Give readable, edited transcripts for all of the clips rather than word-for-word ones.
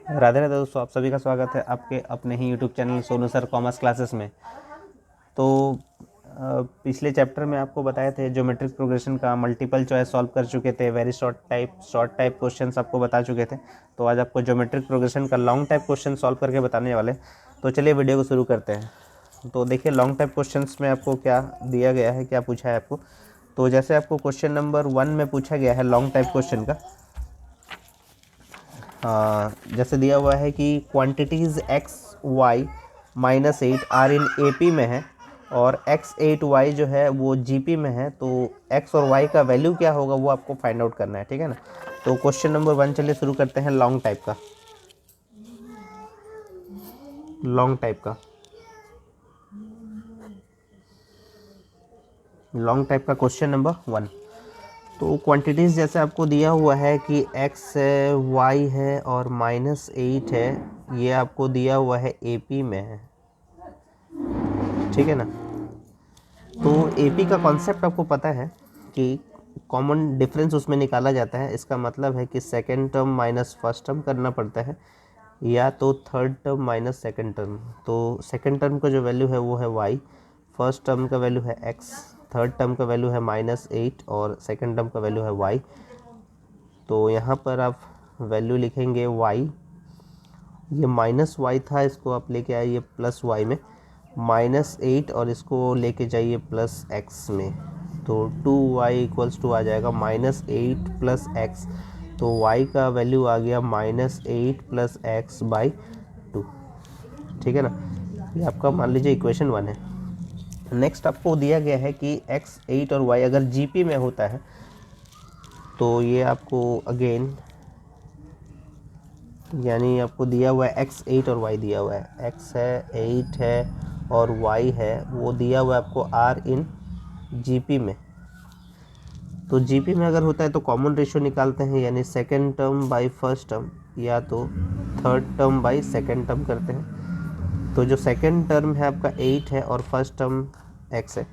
राधे राधे दोस्तों, आप सभी का स्वागत है आपके अपने ही YouTube channel Sonu sir commerce classes में। तो पिछले चैप्टर में आपको बताए थे ज्योमेट्रिक प्रोग्रेशन का मल्टीपल चॉइस सॉल्व कर चुके थे, वेरी शॉर्ट टाइप क्वेश्चंस आपको बता चुके थे। तो आज आपको ज्योमेट्रिक प्रोग्रेशन का लॉन्ग टाइप क्वेश्चन सॉल्व करके बताने वाले। तो चलिए वीडियो को शुरू करते हैं। तो देखिए लॉन्ग टाइप क्वेश्चंस में आपको क्या दिया गया है, क्या पूछा है आपको। तो जैसे आपको क्वेश्चन नंबर 1 में पूछा गया है लॉन्ग टाइप क्वेश्चन का, जैसे दिया हुआ है कि quantities x y -8 r in AP में है और x8y जो है वो जीपी में है। तो x और y का वैल्यू क्या होगा वो आपको फाइंड आउट करना है, ठीक है ना। तो क्वेश्चन नंबर 1 चलिए शुरू करते हैं लॉन्ग टाइप का। लॉन्ग टाइप का क्वेश्चन नंबर 1। तो क्वांटिटीज़ जैसे आपको दिया हुआ है कि x है, y है और -8 है, ये आपको दिया हुआ है एपी में है, ठीक है ना। तो एपी का कॉन्सेप्ट आपको पता है कि कॉमन डिफरेंस उसमें निकाला जाता है। इसका मतलब है कि second term minus first term करना पड़ता है, या तो third term minus second term. तो सेकेंड टर्म का जो वैल्यू है वो है y, फर्स्ट टर्म का वैल्यू है x, थर्ड टर्म का वैल्यू है -8 और सेकेंड टर्म का वैल्यू है y। तो यहाँ पर आप वैल्यू लिखेंगे y, ये -y था, इसको आप लेके आइए +y में, -8 और इसको लेके जाइए +x में। तो 2y = आ जाएगा -8 + x। तो y का वैल्यू आ गया -8 + x/2, ठीक है ना। ये आपका मान लीजिए इक्वेशन 1 है। नेक्स्ट आपको दिया गया है कि x 8 और y अगर जीपी में होता है तो ये आपको अगेन, यानी आपको दिया हुआ है x 8 और y दिया हुआ है, x है 8 है और y है वो दिया हुआ है आपको r इन जीपी में। तो जीपी में अगर होता है तो कॉमन रेशियो निकालते हैं, यानी second term by first term या तो third term by second term करते हैं। तो जो सेकेंड टर्म है आपका 8 है और फर्स्ट टर्म x है,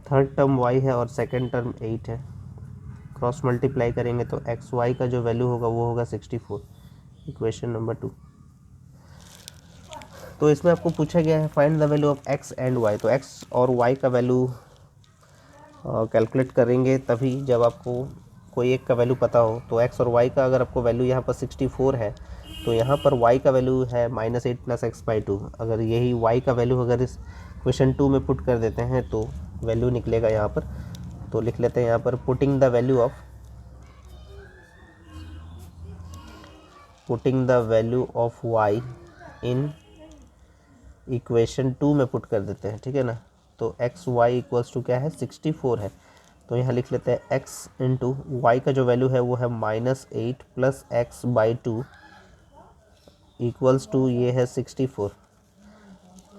थर्ड टर्म y है और सेकेंड टर्म 8 है, क्रॉस मल्टीप्लाई करेंगे तो एक्स वाई का जो वैल्यू होगा वो होगा 64, इक्वेशन नंबर 2। तो इसमें आपको पूछा गया है find the value of x and y। तो x और y का वैल्यू कैलकुलेट करेंगे तभी जब आपको कोई एक का वैल्यू पता हो। तो x और y का अगर आपको वैल्यू यहाँ पर 64 है तो यहाँ पर y का वैल्यू है -8 + x/2। अगर यही y का वैल्यू अगर इस क्वेश्चन 2 में पुट कर देते हैं तो वैल्यू निकलेगा यहाँ पर। तो लिख लेते हैं यहाँ पर putting the value of y in equation 2 में पुट कर देते हैं, ठीक है ना। तो एक्स वाई = क्या है 64 है। तो यहाँ लिख लेते हैं x इंटू वाई का जो वैल्यू है वो है -8 + x/2 = ये है 64।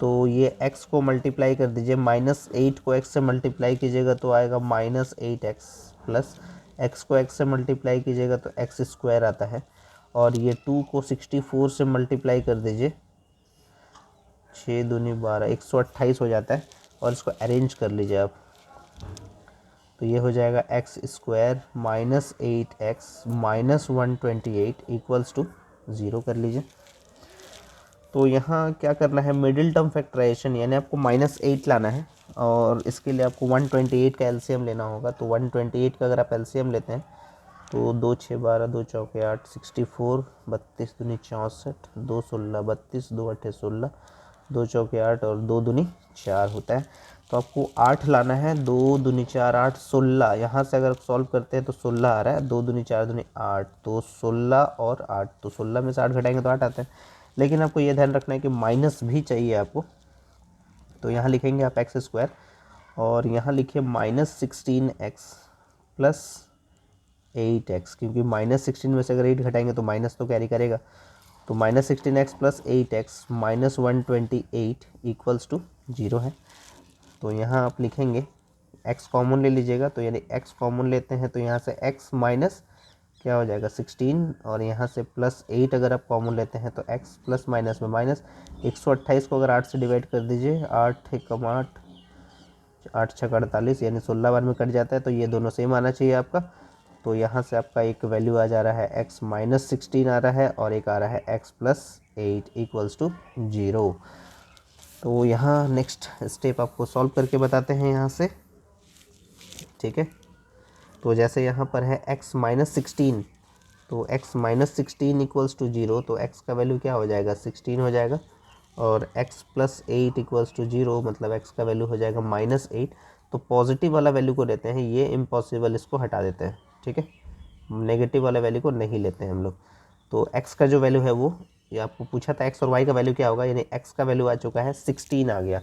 तो ये x को मल्टीप्लाई कर दीजिए, -8 को x से मल्टीप्लाई कीजिएगा तो आएगा -8x, प्लस x को x से मल्टीप्लाई कीजिएगा तो x² आता है, और ये 2 को 64 से मल्टीप्लाई कर दीजिए, 6 दूनी 12, 128 हो जाता है। और इसको अरेंज कर लीजिए आप, तो ये हो जाएगा x² -8x -128 = 0 कर लीजिए। तो यहाँ क्या करना है, मिडिल टर्म फैक्टराइजेशन, यानी आपको -8 लाना है और इसके लिए आपको 128 का एलसीएम लेना होगा। तो 128 का अगर आप एलसीएम लेते हैं तो 2 6 12, 2 चौके 8, 64, 32 दूनी 64, 2 16, 32, 2 8 16, 2 चौके 8 और 2 दूनी 4 होता है। तो आपको 8 लाना है, 2 दूनी 4 8 16, यहाँ से अगर सॉल्व करते हैं तो 16 आ रहा है, 2 दूनी 4 दूनी 8, तो 16 और 8, तो 16 में से 8 घटाएंगे तो 8 आता है। लेकिन आपको ये ध्यान रखना है कि माइनस भी चाहिए आपको। तो यहाँ लिखेंगे आप x² और यहाँ लिखिए -16x + 8x, क्योंकि -16 में से अगर 8 घटाएंगे तो माइनस तो कैरी करेगा। तो -16x + 8x -128 = 0 है। तो यहाँ आप लिखेंगे x कॉमन ले लीजिएगा, तो यानी x कॉमन लेते हैं तो यहाँ से x माइनस क्या हो जाएगा 16, और यहाँ से +8 अगर आप कॉमन लेते हैं तो x प्लस माइनस में माइनस। 128 को अगर 8 से डिवाइड कर दीजिए, 8 एकम 8, 8 छक 48, यानी 16 बार में कट जाता है। तो ये दोनों सेम आना चाहिए आपका। तो यहाँ से आपका एक वैल्यू आ जा रहा है x माइनस 16 आ रहा है और एक आ रहा है x प्लस 8 इक्वल्स टू 0। तो यहाँ नेक्स्ट स्टेप आपको सॉल्व करके बताते हैं यहाँ से, ठीक है। तो जैसे यहाँ पर है x माइनस 16, तो x माइनस 16 इक्वल्स टू 0, तो x का वैल्यू क्या हो जाएगा 16 हो जाएगा, और x प्लस 8 इक्वल्स टू 0 मतलब x का वैल्यू हो जाएगा माइनस 8। तो पॉजिटिव वाला वैल्यू को लेते हैं, ये इम्पॉसिबल इसको हटा देते हैं, ठीक है। नेगेटिव वाले वैल्यू को नहीं लेते हैं हम लोग। तो x का जो वैल्यू है वो, ये आपको पूछा था x और y का वैल्यू क्या होगा, यानी x का वैल्यू आ चुका है 16 आ गया,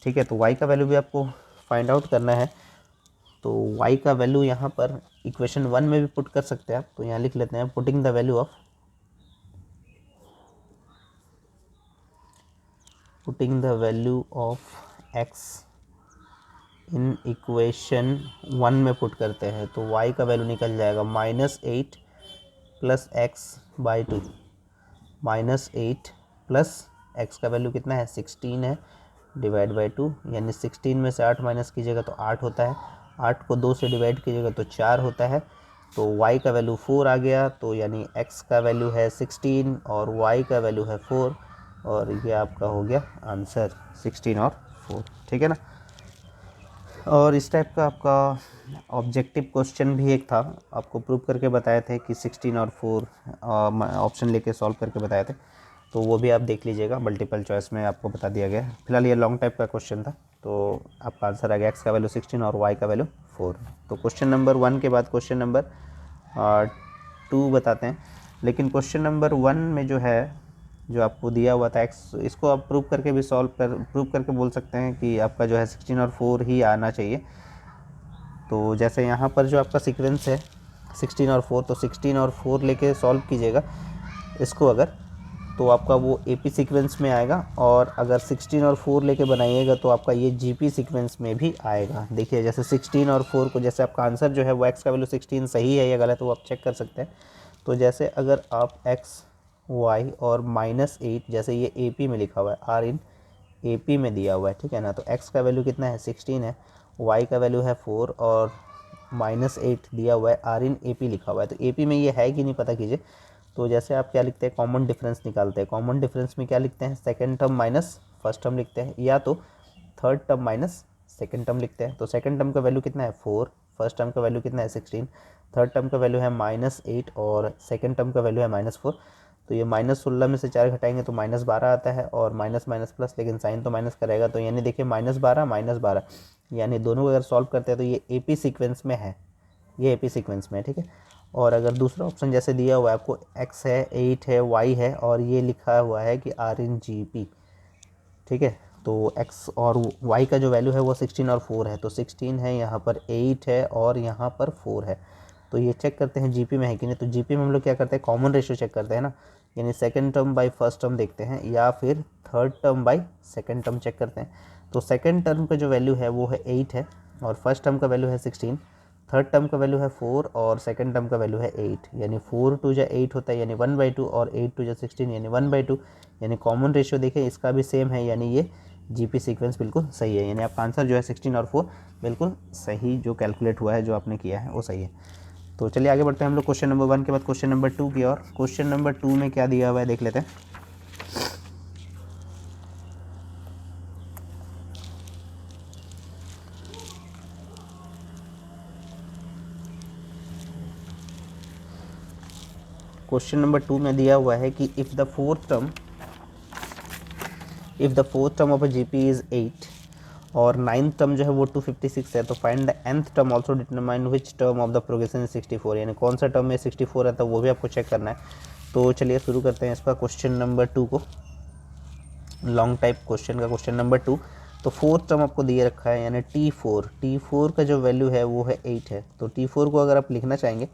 ठीक है। तो y का वैल्यू भी आपको फाइंड आउट करना है। तो y का वैल्यू यहाँ पर इक्वेशन 1 में भी पुट कर सकते हैं आप। तो यहाँ लिख लेते हैं putting the value of x in equation 1 में पुट करते हैं। तो y का वैल्यू निकल जाएगा minus 8 plus x by 2, minus 8 plus x का वैल्यू कितना है 16 है, डिवाइड बाई 2, यानी 16 में से 8 माइनस कीजिएगा तो 8 होता है, 8 को 2 से डिवाइड कीजिएगा तो 4 होता है। तो y का वैल्यू 4 आ गया, तो यानी x का वैल्यू है 16 और y का वैल्यू है 4, और ये आपका हो गया आंसर 16 और 4, ठीक है ना। और इस टाइप का आपका ऑब्जेक्टिव क्वेश्चन भी एक था, आपको प्रूव करके बताए थे कि 16 और 4 ऑप्शन लेके सॉल्व करके बताए थे, तो वो भी आप देख लीजिएगा, मल्टीपल चॉइस में आपको बता दिया गया है। फिलहाल ये लॉन्ग टाइप का क्वेश्चन था, तो आपका आंसर आ गया x का वैल्यू 16 और y का वैल्यू 4। तो क्वेश्चन नंबर 1 के बाद क्वेश्चन नंबर 2 बताते हैं। लेकिन क्वेश्चन नंबर 1 में जो है, जो आपको दिया हुआ था x, इसको आप प्रूव करके भी प्रूव करके बोल सकते हैं कि आपका जो है 16 और 4 ही आना चाहिए। तो जैसे यहाँ पर जो आपका सीक्वेंस है 16 और 4, तो 16 और 4 लेके सॉल्व कीजिएगा इसको अगर, तो आपका वो AP सीक्वेंस में आएगा, और अगर 16 और 4 लेके बनाइएगा तो आपका ये GP सीक्वेंस में भी आएगा। देखिए जैसे 16 और 4 को, जैसे आपका आंसर जो है वो x का वैल्यू 16 सही है या गलत है वो आप चेक कर सकते हैं। तो जैसे अगर आप x y और माइनस 8, जैसे ये AP में लिखा हुआ है, R इन AP में दिया हुआ है, ठीक है ना। तो x का वैल्यू कितना है 16 है, y का वैल्यू है 4 और माइनस 8 दिया हुआ है, R इन AP लिखा हुआ है। तो AP में ये है कि नहीं पता कीजिए। तो जैसे आप क्या लिखते हैं, कॉमन डिफरेंस निकालते हैं। कॉमन डिफरेंस में क्या लिखते हैं, second term minus first term लिखते हैं, या तो third term minus second term लिखते हैं। तो सेकंड टर्म का वैल्यू कितना है 4, फर्स्ट टर्म का वैल्यू कितना है 16, थर्ड टर्म का वैल्यू है माइनस 8 और सेकंड टर्म का वैल्यू है माइनस 4। तो ये माइनस 16 में से 4 घटाएंगे तो माइनस 12 आता है, और माइनस माइनस प्लस, लेकिन साइन तो माइनस करेगा। तो यानी देखिए माइनस 12, यानी दोनों को अगर सॉल्व करते हैं तो ये AP सीक्वेंस में है, ये AP सीक्वेंस में है, ठीक है। और अगर दूसरा ऑप्शन जैसे दिया हुआ है आपको, x है 8 है y है और ये लिखा हुआ है कि R इन GP, ठीक है। तो x और y का जो वैल्यू है वो 16 और 4 है, तो 16 है, यहाँ पर 8 है और यहाँ पर 4 है। तो ये चेक करते हैं GP में है कि नहीं। तो GP में हम लोग क्या करते हैं, कॉमन रेशियो चेक करते हैं ना, यानी second term by first term देखते हैं, या फिर third term by second term check करते हैं। तो सेकंड टर्म का जो वैल्यू है वो है 8 है, और फर्स्ट टर्म का वैल्यू है 16, थर्ड टर्म का वैल्यू है 4 और सेकंड टर्म का वैल्यू है 8, यानी 4 टू जा 8 होता है, यानी 1/2, और 8 टू जा 16 यानी 1/2, यानी कॉमन रेशियो देखें इसका भी सेम है, यानी ये GP सीक्वेंस बिल्कुल सही है। यानी आपका आंसर जो है 16 और 4 बिल्कुल सही, जो कैलकुलेट हुआ है, जो आपने किया है वो सही है। तो चलिए आगे बढ़ते हैं हम लोग क्वेश्चन नंबर 1 के बाद क्वेश्चन नंबर 2 की ओर। क्वेश्चन नंबर 2 में क्या दिया हुआ है देख लेते हैं। क्वेश्चन नंबर 2 में दिया हुआ है कि if the fourth term of a GP is 8 और नाइन्थ टर्म जो है वो 256 है, तो find the nth term also determine which term of the progression 64, यानी कौन सा टर्म में 64 है, तो वो भी आपको चेक करना है। तो चलिए शुरू करते हैं इसका क्वेश्चन नंबर 2 को, लॉन्ग टाइप क्वेश्चन का क्वेश्चन नंबर 2। तो फोर्थ टर्म आपको दिए रखा है, यानी T4 का जो वैल्यू है वो है 8 है। तो T4 को अगर आप लिखना चाहेंगे,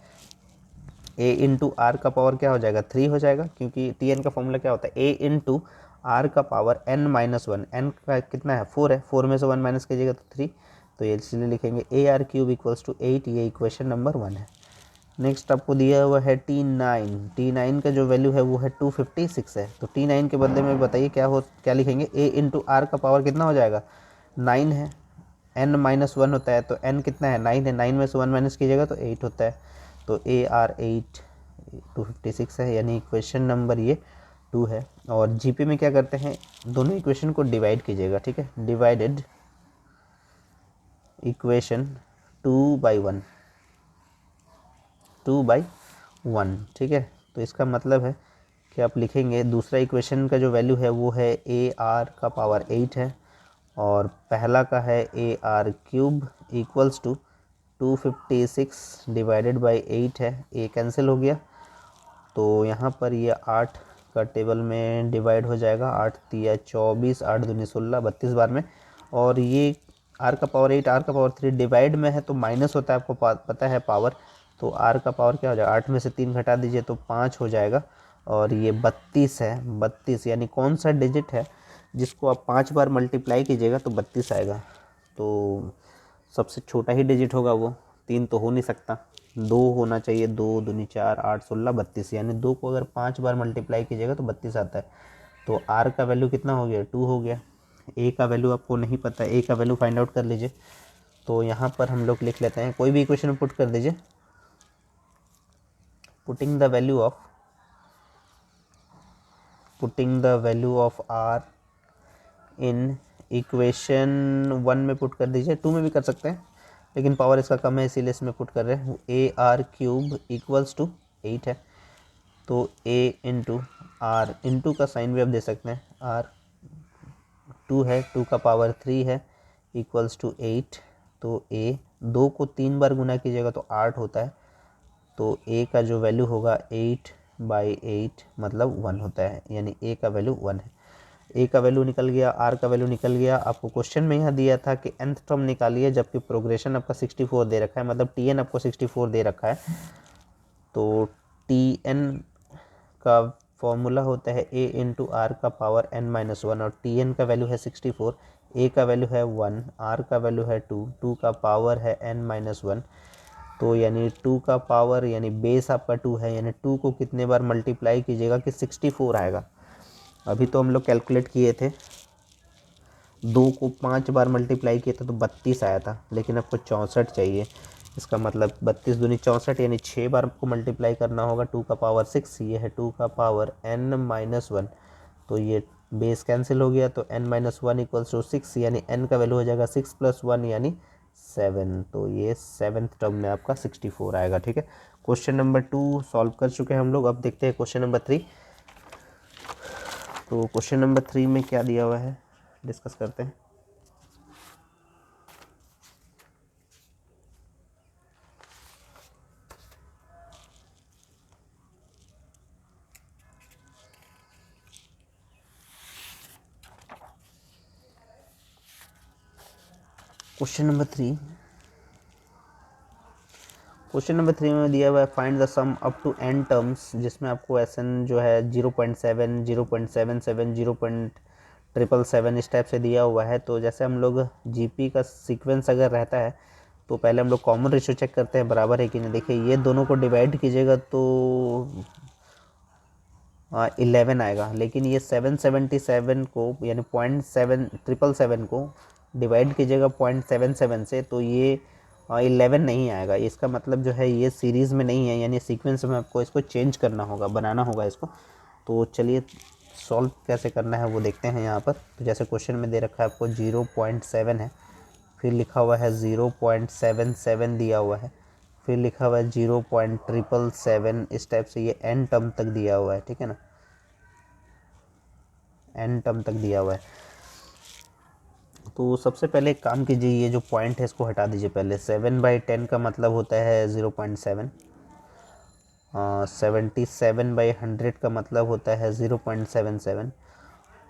a इंटू आर का पावर क्या हो जाएगा 3 हो जाएगा, क्योंकि Tn का फॉर्मूला क्या होता है a इंटू आर का पावर n माइनस 1, n का कितना है 4 है, 4 में से 1 माइनस कीजिएगा तो 3, तो ये इसलिए लिखेंगे AR³ इक्वल्स टू 8, ये इक्वेशन नंबर 1 है। नेक्स्ट आपको दिया हुआ है T9 का जो वैल्यू है वो है 256 है। तो T9 के बदले में बताइए क्या लिखेंगे, a इंटू आर का पावर कितना हो जाएगा 9 है, n माइनस 1 होता है, तो n कितना है 9 है, 9 में से 1 माइनस कीजिएगा तो 8 होता है। तो AR8 256 है, यानी इक्वेशन नंबर ये 2 है। और जीपी में क्या करते हैं, दोनों इक्वेशन को डिवाइड कीजिएगा, ठीक है। डिवाइडेड इक्वेशन 2/1, 2/1, ठीक है। तो इसका मतलब है कि आप लिखेंगे दूसरा इक्वेशन का जो वैल्यू है वो है AR⁸ है, और पहला का है AR³ equals to 256 divided by 8 है। ए कैंसिल हो गया, तो यहाँ पर ये 8 का टेबल में डिवाइड हो जाएगा, 8 तिया 24, 8 दूनी 16, 32 बार में। और ये R⁸8 R⁷ डिवाइड में है तो माइनस होता है, आपको पता है पावर। तो R का पावर क्या हो जाएगा, 8 में से 3 घटा दीजिए तो 5 हो जाएगा। और ये 32 है, 32 यानी कौन सा डिजिट है जिसको आप 5 बार मल्टीप्लाई कीजिएगा तो 32 आएगा। तो सबसे छोटा ही डिजिट होगा वो, 3 तो हो नहीं सकता, 2 होना चाहिए। 2 दूनी 4, 8 16 32, यानी 2 को अगर 5 बार मल्टीप्लाई कीजिएगा तो 32 आता है। तो R का वैल्यू कितना हो गया, 2 हो गया। A का वैल्यू आपको नहीं पता, A का वैल्यू फाइंड आउट कर लीजिए। तो यहाँ पर हम लोग लिख लेते हैं, कोई भी इक्वेशन पुट कर दीजिए। Putting the value of R in equation 1 में पुट कर दीजिए, 2 में भी कर सकते हैं लेकिन पावर इसका कम है इसीलिए इसमें पुट कर रहे हैं। AR³ इक्वल्स टू 8 है, तो A इंटू R, इंटू का साइन भी आप दे सकते हैं, R 2 है, 2 का पावर 3 है, इक्वल्स टू 8। तो A 2 को 3 बार गुना कीजिएगा तो 8 होता है। तो A का जो वैल्यू होगा 8/8 मतलब 1 होता है, यानी A का वैल्यू 1 है। A का वैल्यू निकल गया, R का वैल्यू निकल गया। आपको क्वेश्चन में यहाँ दिया था कि nth टर्म निकालिए, जबकि प्रोग्रेशन आपका 64 दे रखा है, मतलब Tn आपको 64 दे रखा है। तो Tn का फॉर्मूला होता है A इंटू R का पावर n-1, और Tn का वैल्यू है 64, A का वैल्यू है 1, R का वैल्यू है 2, 2 का पावर है n-1। तो यानी 2 का पावर यानी बेस आपका 2 है, यानी 2 को कितने बार मल्टीप्लाई कीजिएगा कि 64 आएगा। अभी तो हम लोग कैलकुलेट किए थे, 2 को 5 बार मल्टीप्लाई किया था तो 32 आया था, लेकिन आपको 64 चाहिए। इसका मतलब 32 दूनी 64, यानी 6 बार आपको मल्टीप्लाई करना होगा। 2 का पावर 6, ये है 2 का पावर n-1। तो ये बेस कैंसिल हो गया, तो n-1 इक्वल्स टू 6, यानी n का वैल्यू हो जाएगा 6 + 1 यानी 7। तो ये 7th टर्म में आपका 64 आएगा, ठीक है। क्वेश्चन नंबर 2 सॉल्व कर चुके हैं हम लोग। अब देखते हैं क्वेश्चन नंबर 3। तो क्वेश्चन नंबर 3 में क्या दिया हुआ है डिस्कस करते हैं। क्वेश्चन नंबर 3 में दिया हुआ है find the sum up to n terms, जिसमें आपको SN जो है 0.7, 0.77, 0.777 इस टाइप से दिया हुआ है। तो जैसे हम लोग GP का सीक्वेंस अगर रहता है तो पहले हम लोग कॉमन रेशियो चेक करते हैं बराबर है कि नहीं। देखिए ये दोनों को डिवाइड कीजिएगा तो 11 आएगा, लेकिन ये 777 को यानी 0.777 को डिवाइड कीजिएगा 0.77 से तो ये 11 नहीं आएगा। इसका मतलब जो है ये सीरीज़ में नहीं है, यानी सीक्वेंस में आपको इसको चेंज करना होगा, बनाना होगा इसको। तो चलिए सॉल्व कैसे करना है वो देखते हैं यहाँ पर। तो जैसे क्वेश्चन में दे रखा है आपको 0.7 है, फिर लिखा हुआ है 0.77 दिया हुआ है, फिर लिखा हुआ है 0.777, इस टाइप से ये n टर्म तक दिया हुआ है, ठीक है ना, n टर्म तक दिया हुआ है। तो सबसे पहले एक काम कीजिए, ये जो पॉइंट है इसको हटा दीजिए पहले। 7/10 का मतलब होता है 0.7, 77/100 का मतलब होता है 0.77,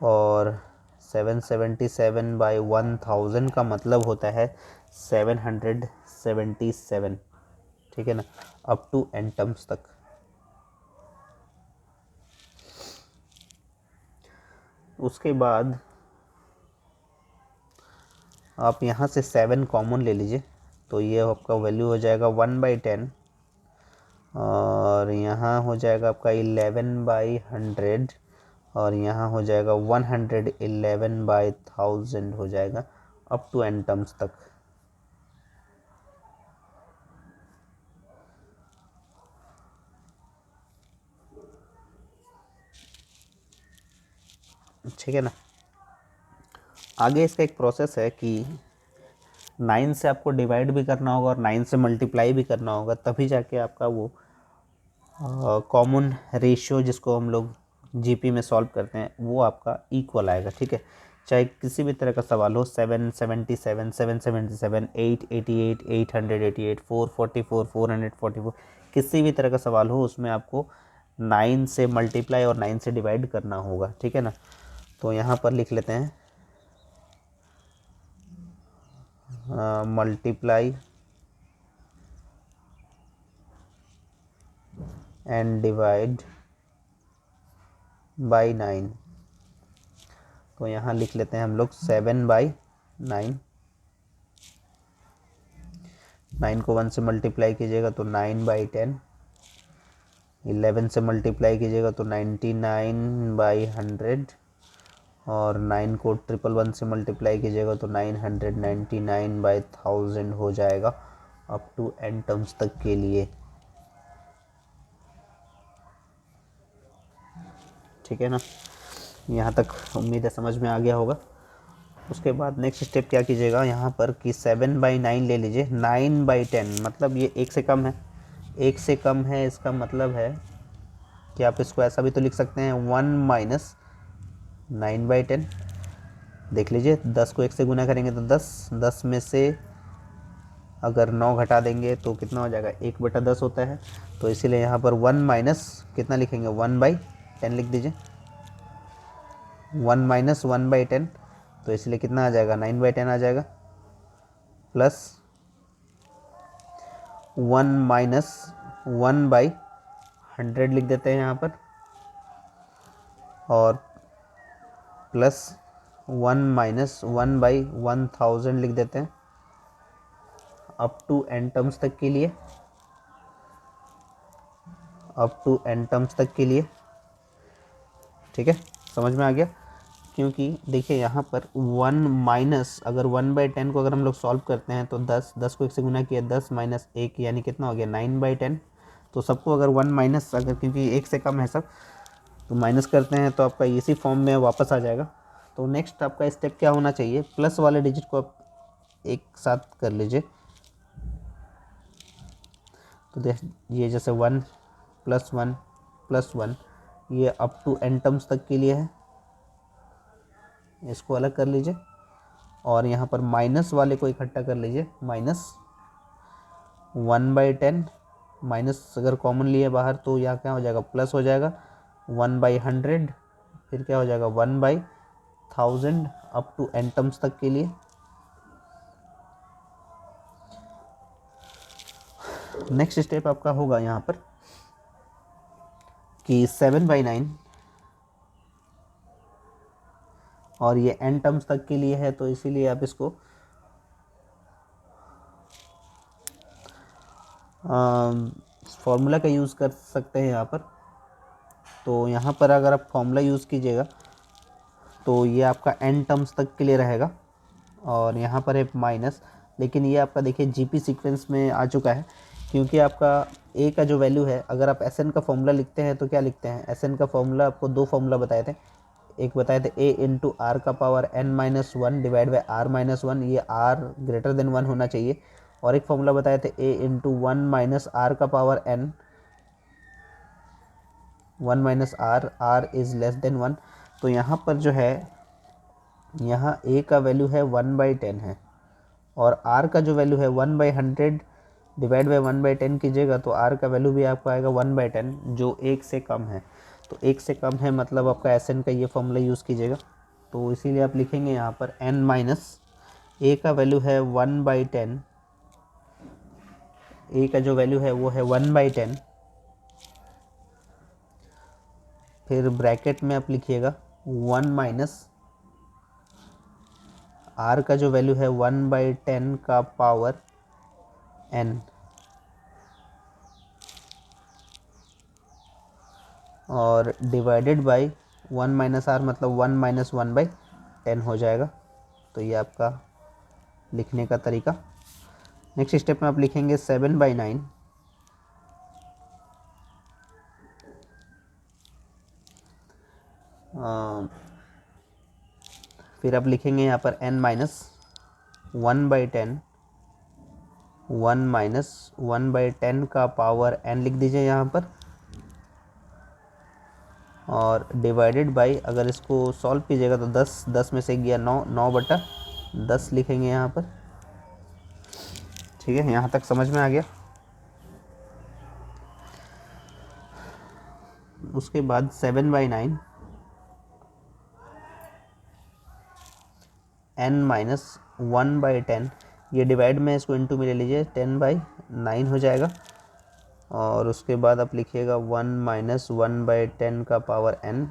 और 777/1000 का मतलब होता है 777, ठीक है ना, अप टू n टर्म्स तक। उसके बाद आप यहाँ से 7 कॉमन ले लीजिए, तो ये आपका वैल्यू हो जाएगा 1/10, और यहाँ हो जाएगा आपका 11/100, और यहाँ हो जाएगा 111/1000 हो जाएगा अप टू n टर्म्स तक। ठीक है ना। आगे इसका एक प्रोसेस है कि 9 से आपको डिवाइड भी करना होगा और 9 से मल्टीप्लाई भी करना होगा, तभी जाके आपका वो कॉमन रेशियो जिसको हम लोग जीपी में सॉल्व करते हैं वो आपका इक्वल आएगा। ठीक है, चाहे किसी भी तरह का सवाल हो, 777, 777, 888, 888, 444, 444, किसी भी तरह का सवाल हो उसमें आपको 9 से मल्टीप्लाई और 9 से डिवाइड करना होगा। ठीक है ना। तो यहाँ पर लिख लेते हैं मल्टीप्लाई एंड डिवाइड बाई 9। तो यहाँ लिख लेते हैं हम लोग 7/9। 9 को 1 से मल्टीप्लाई कीजिएगा तो 9/10। 11 से मल्टीप्लाई कीजिएगा तो 99/100 और 9 को 111 से मल्टीप्लाई कीजिएगा तो 999/1000 हो जाएगा अप टू n टर्म्स तक के लिए। ठीक है ना, यहाँ तक उम्मीद है समझ में आ गया होगा। उसके बाद नेक्स्ट स्टेप क्या कीजिएगा, यहाँ पर कि 7/9 ले लीजिए। 9/10 मतलब ये 1 से कम है, 1 से कम है, इसका मतलब है कि आप इसको ऐसा भी तो लिख सकते हैं 1 - 9/10। देख लीजिए, 10 को 1 से गुना करेंगे तो 10, 10 में से अगर 9 घटा देंगे तो कितना हो जाएगा, 1/10 होता है। तो इसीलिए यहाँ पर 1 माइनस कितना लिखेंगे, 1/10 लिख दीजिए। 1 - 1/10 तो इसलिए कितना आ जाएगा, 9/10 आ जाएगा। प्लस 1 - 1/100 लिख देते हैं यहाँ पर, और प्लस 1 - 1/1000 लिख देते हैं अप टू n टर्म्स तक के लिए, अप टू n टर्म्स तक के लिए। ठीक है, समझ में आ गया। क्योंकि देखिए यहाँ पर 1 माइनस, अगर 1/10 को अगर हम लोग सॉल्व करते हैं तो 10 को 1 से गुना किया, 10 माइनस 1 यानी कितना हो गया, 9/10। तो सबको अगर 1 माइनस, अगर क्योंकि 1 से कम है सब, तो माइनस करते हैं तो आपका इसी फॉर्म में वापस आ जाएगा। तो नेक्स्ट आपका स्टेप क्या होना चाहिए, प्लस वाले डिजिट को आप एक साथ कर लीजिए। तो ये जैसे 1 + 1 + 1 ये अप टू n टर्म्स तक के लिए है, इसको अलग कर लीजिए। और यहाँ पर माइनस वाले को इकट्ठा कर लीजिए, -1/10, माइनस अगर कॉमन लिए बाहर तो यहाँ क्या हो जाएगा, प्लस हो जाएगा 1/100, फिर क्या हो जाएगा 1/1000 अप टू n टर्म्स तक के लिए। नेक्स्ट स्टेप आपका होगा यहाँ पर कि 7/9 और ये n टर्म्स तक के लिए है, तो इसीलिए आप इसको फॉर्मूला का यूज़ कर सकते हैं यहाँ पर। तो यहाँ पर अगर आप फॉर्मूला यूज़ कीजिएगा तो ये आपका n टर्म्स तक के लिए रहेगा, और यहाँ पर है माइनस। लेकिन ये आपका देखिए जीपी सीक्वेंस में आ चुका है, क्योंकि आपका a का जो वैल्यू है, अगर आप Sn का फॉर्मूला लिखते हैं तो क्या लिखते हैं, Sn का फॉर्मूला आपको दो फॉर्मूला बताए थे। एक बताए थे a × r⁻n−1 divide by r−1, ये r ग्रेटर देन 1 होना चाहिए। और एक फॉर्मूला बताए थे a × 1 - r is less than 1। तो यहाँ पर जो है, यहाँ a का वैल्यू है 1/10 है, और r का जो वैल्यू है 1/100 डिवाइड बाई 1/10 कीजिएगा तो r का वैल्यू भी आपको आएगा 1/10, जो 1 से कम है। तो 1 से कम है मतलब आपका Sn का ये फॉर्मूला यूज़ कीजिएगा। तो इसीलिए आप लिखेंगे यहाँ पर n माइनस a का वैल्यू है 1/10, a का जो वैल्यू है वो है 1/10, फिर ब्रैकेट में आप लिखिएगा 1 माइनस r का जो वैल्यू है 1/10 का पावर n, और डिवाइडेड बाई 1 - r मतलब 1 - 1/10 हो जाएगा। तो ये आपका लिखने का तरीका। नेक्स्ट स्टेप में आप लिखेंगे 7/9 अ, फिर आप लिखेंगे यहाँ पर n माइनस 1/10, 1 माइनस 1/10 का पावर n लिख दीजिए यहाँ पर, और डिवाइडेड बाई, अगर इसको सॉल्व कीजिएगा तो 10, 10 में से गया 9, 9/10 लिखेंगे यहाँ पर। ठीक है, यहाँ तक समझ में आ गया। उसके बाद 7/9 n माइनस 1/10, ये डिवाइड में इसको इनटू में ले लीजिए, 10/9 हो जाएगा। और उसके बाद आप लिखिएगा 1 माइनस 1/10 का पावर n,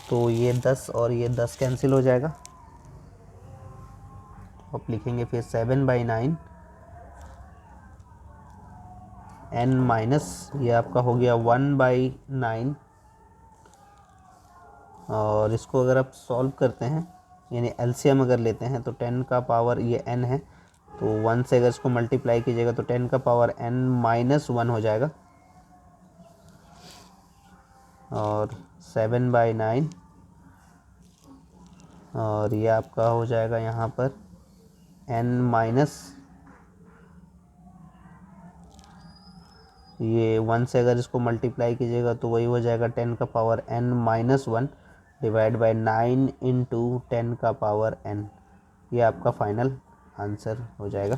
तो ये 10 और ये 10 कैंसिल हो जाएगा। आप लिखेंगे फिर 7/9 n माइनस, ये आपका हो गया 1/9, और इसको अगर आप सॉल्व करते हैं यानी एलसीएम अगर लेते हैं तो 10 का पावर ये n है, तो 1 से अगर इसको मल्टीप्लाई कीजिएगा तो 10 का पावर n माइनस 1 हो जाएगा। और 7/9, और ये आपका हो जाएगा यहाँ पर n माइनस, ये 1 से अगर इसको मल्टीप्लाई कीजिएगा तो वही हो जाएगा 10 का power n minus 1 divide by 9 into 10 का पावर n, ये आपका फाइनल आंसर हो जाएगा।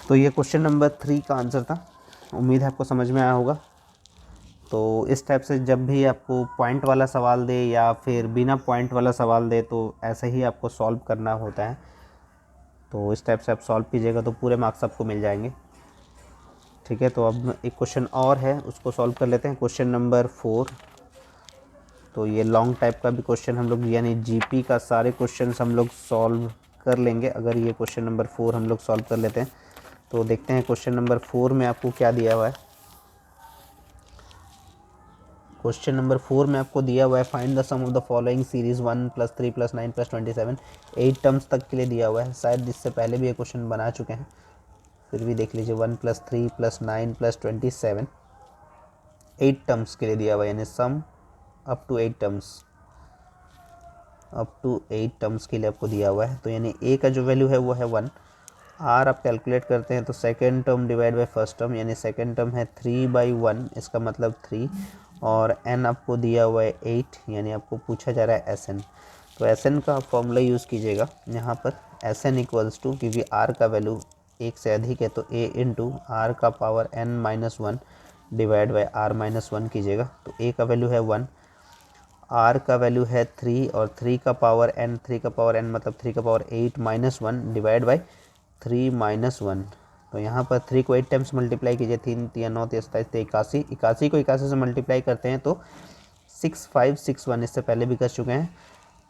तो ये क्वेश्चन नंबर 3 का आंसर था। उम्मीद है आपको समझ में आया होगा। तो इस टाइप से जब भी आपको पॉइंट वाला सवाल दे या फिर बिना पॉइंट वाला सवाल दे तो ऐसे ही आपको सॉल्व करना होता है। तो इस टाइप से आप सॉल्व कीजिएगा तो पूरे मार्क्स आपको मिल जाएंगे। ठीक है, तो अब एक क्वेश्चन और है, उसको सॉल्व कर लेते हैं। क्वेश्चन नंबर 4, तो ये लॉन्ग टाइप का भी क्वेश्चन हम लोग यानी जीपी का सारे क्वेश्चंस हम लोग सॉल्व कर लेंगे अगर ये क्वेश्चन नंबर 4 हम लोग सॉल्व कर लेते हैं। तो देखते हैं क्वेश्चन नंबर 4 में आपको क्या दिया हुआ है। क्वेश्चन नंबर 4 में आपको दिया हुआ है find the sum of the following series 1 + 3 + 9 + 27, 8 terms तक के लिए दिया हुआ है। शायद इससे पहले भी ये क्वेश्चन बना चुके हैं, फिर भी देख लीजिए। 1 + 3 + 9 + 27, 8 टर्म्स के लिए दिया हुआ है, यानी sum up to 8 terms, up to 8 terms के लिए आपको दिया हुआ है। तो यानी ए का जो वैल्यू है वो है 1। आर आप कैलकुलेट करते हैं तो second term divide by first term, यानी सेकेंड टर्म है 3/1, इसका मतलब 3, और एन आपको दिया हुआ है 8, यानी आपको पूछा जा रहा है एस एन। तो एस एन का फॉर्मूला यूज़ कीजिएगा यहाँ पर। एस एन इक्वल्स टू, क्योंकि आर का वैल्यू 1 से अधिक है तो ए इंटू आर का power n minus 1 divide by r minus 1 कीजिएगा। तो ए का वैल्यू है 1, आर का वैल्यू है 3, और 3 का पावर n, 3 का पावर n मतलब 3 का power 8 minus 1 divide by 3 minus 1। तो यहाँ पर 3 को 8 टाइम्स मल्टीप्लाई कीजिए, 3 3 9 27 81, 81 को 81 से मल्टीप्लाई करते हैं तो 6561, इससे पहले भी कर चुके हैं,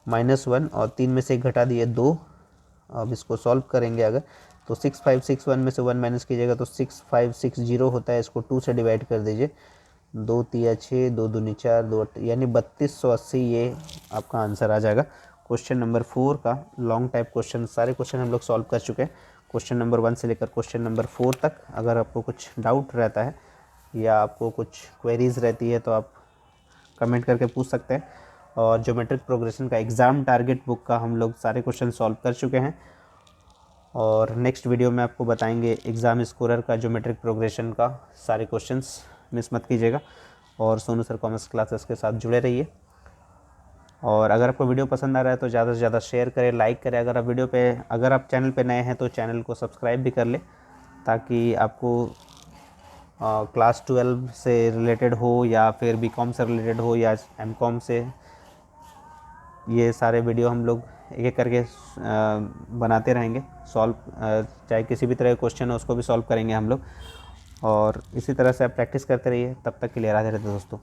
-1 और 3 में से एक घटा दिए 2। अब इसको सॉल्व करेंगे अगर तो 6561 में से 1 माइनस कीजिएगा तो 6560 होता है, इसको 2 से डिवाइड कर दीजिए, 2 3 6, 2 दूनी 4, 2 यानी 3280, ये आपका आंसर आ जाएगा। क्वेश्चन नंबर 4 का लॉन्ग टाइप क्वेश्चन सारे क्वेश्चन हम लोग सॉल्व कर चुके हैं, क्वेश्चन नंबर 1 से लेकर क्वेश्चन नंबर 4 तक। अगर आपको कुछ डाउट रहता है या आपको कुछ क्वेरीज़ रहती है तो आप कमेंट करके पूछ सकते हैं। और ज्योमेट्रिक प्रोग्रेशन का एग्ज़ाम टारगेट बुक का हम लोग सारे क्वेश्चन सॉल्व कर चुके हैं, और नेक्स्ट वीडियो में आपको बताएंगे एग्ज़ाम स्कोरर का ज्योमेट्रिक प्रोग्रेशन का सारे क्वेश्चंस। मिस मत कीजिएगा, और सोनू सर कॉमर्स क्लासेस के साथ जुड़े रहिए। और अगर आपको वीडियो पसंद आ रहा है तो ज़्यादा से ज़्यादा शेयर करें, लाइक करें। अगर आप चैनल पे नए हैं तो चैनल को सब्सक्राइब भी कर लें, ताकि आपको क्लास 12 से रिलेटेड हो या फिर बीकॉम से रिलेटेड हो या एमकॉम से, ये सारे वीडियो हम लोग एक एक करके बनाते रहेंगे। सॉल्व चाहे किसी भी तरह का क्वेश्चन हो उसको भी सॉल्व करेंगे हम लोग, और इसी तरह से आप प्रैक्टिस करते रहिए। तब तक के लिए राधे राधे दोस्तों।